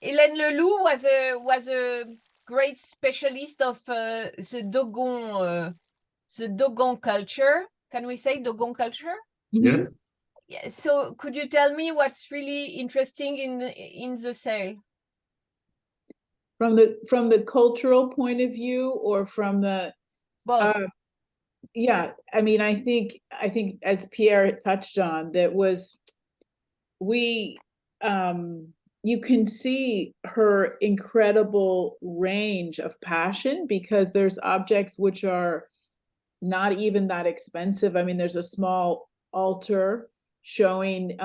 Hélène Leloup was a great specialist of the Dogon culture. Can we say Dogon culture? Yes. Yeah, so could you tell me what's really interesting in the sale? From the cultural point of view, or from the Both. Yeah, I mean, I think as Pierre touched on, that was you can see her incredible range of passion, because there's objects which are not even that expensive. I mean, there's a small altar showing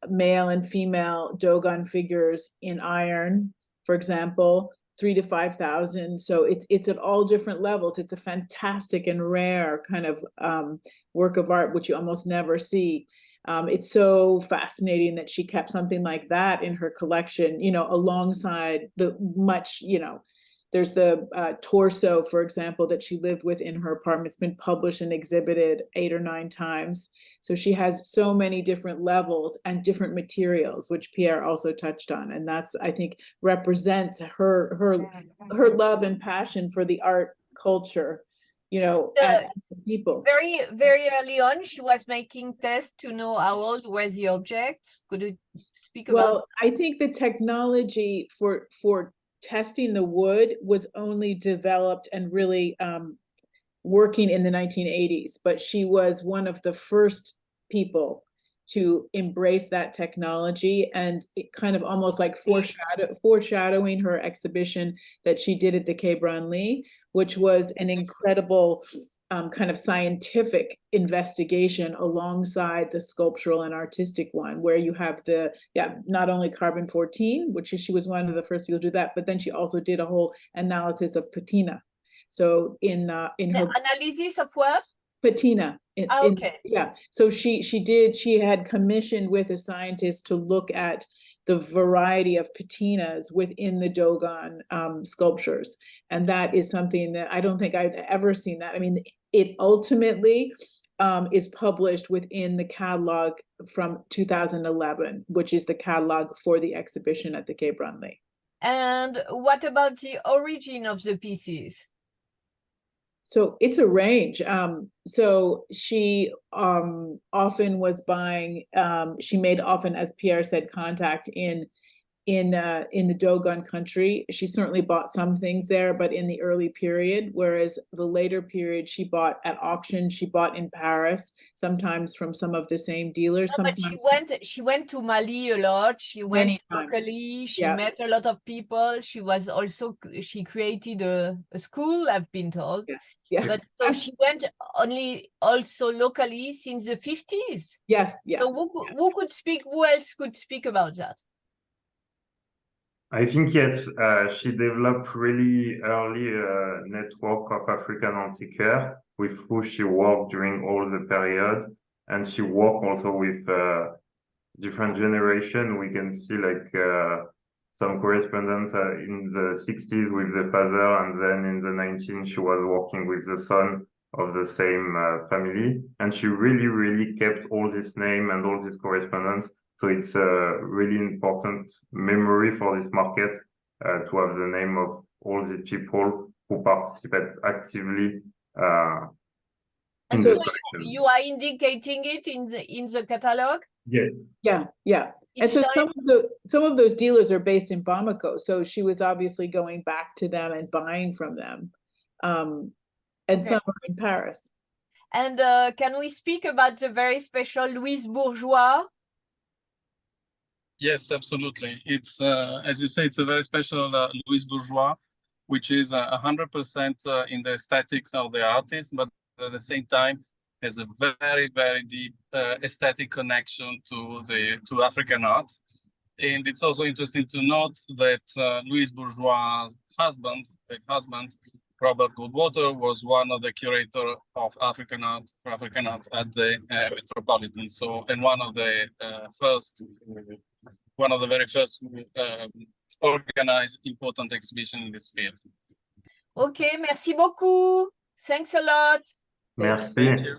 male and female Dogon figures in iron, for example, 3,000 to 5,000. So it's at all different levels. It's a fantastic and rare kind of work of art, which you almost never see. It's so fascinating that she kept something like that in her collection, you know, alongside the much, you know, there's the torso, for example, that she lived with in her apartment. It's been published and exhibited 8 or 9 times. So she has so many different levels and different materials, which Pierre also touched on. And that's, I think, represents her love and passion for the art culture, you know, and people. Very, very early on, she was making tests to know how old were the objects. Could you speak about? Well, I think the technology for testing the wood was only developed and really working in the 1980s, but she was one of the first people to embrace that technology, and it kind of almost like foreshadowing her exhibition that she did at the Quai Branly, which was an incredible kind of scientific investigation alongside the sculptural and artistic one, where you have not only carbon 14, which she was one of the first people to do that, but then she also did a whole analysis of patina. So in her analysis of what? Patina. Okay. Yeah. So she had commissioned with a scientist to look at the variety of patinas within the Dogon sculptures. And that is something that I don't think I've ever seen that. I mean, it ultimately is published within the catalog from 2011, which is the catalog for the exhibition at the Quai Branly. And what about the origin of the pieces? So it's a range. So she often was buying, she made often, as Pierre said, contact in the Dogon country. She certainly bought some things there, but in the early period, whereas the later period she bought at auction, she bought in Paris, sometimes from some of the same dealers. No, but she went to Mali a lot. She went locally. She met a lot of people. She created a school, I've been told. Yeah. But so she went also locally since the 50s. Yes. Yeah. So who else could speak about that? I think, yes, she developed really early a network of African antiquaires with who she worked during all the period. And she worked also with different generations. We can see like some correspondence in the 60s with the father, and then in the 19th, she was working with the son of the same family. And she really, really kept all this name and all this correspondence. So it's a really important memory for this market to have the name of all the people who participate actively in the collection. You are indicating it in the catalog? Yes. Yeah. And so some of those dealers are based in Bamako. So she was obviously going back to them and buying from them. And some are in Paris. And can we speak about the very special Louise Bourgeois? Yes, absolutely. It's, as you say, it's a very special Louise Bourgeois, which is 100% in the aesthetics of the artist, but at the same time has a very, very deep aesthetic connection to African art. And it's also interesting to note that Louise Bourgeois' husband, Robert Goldwater, was one of the curators of African art at the Metropolitan. So, and one of the very first organized important exhibition in this field. Okay, merci beaucoup. Thanks a lot. Merci. Thank you.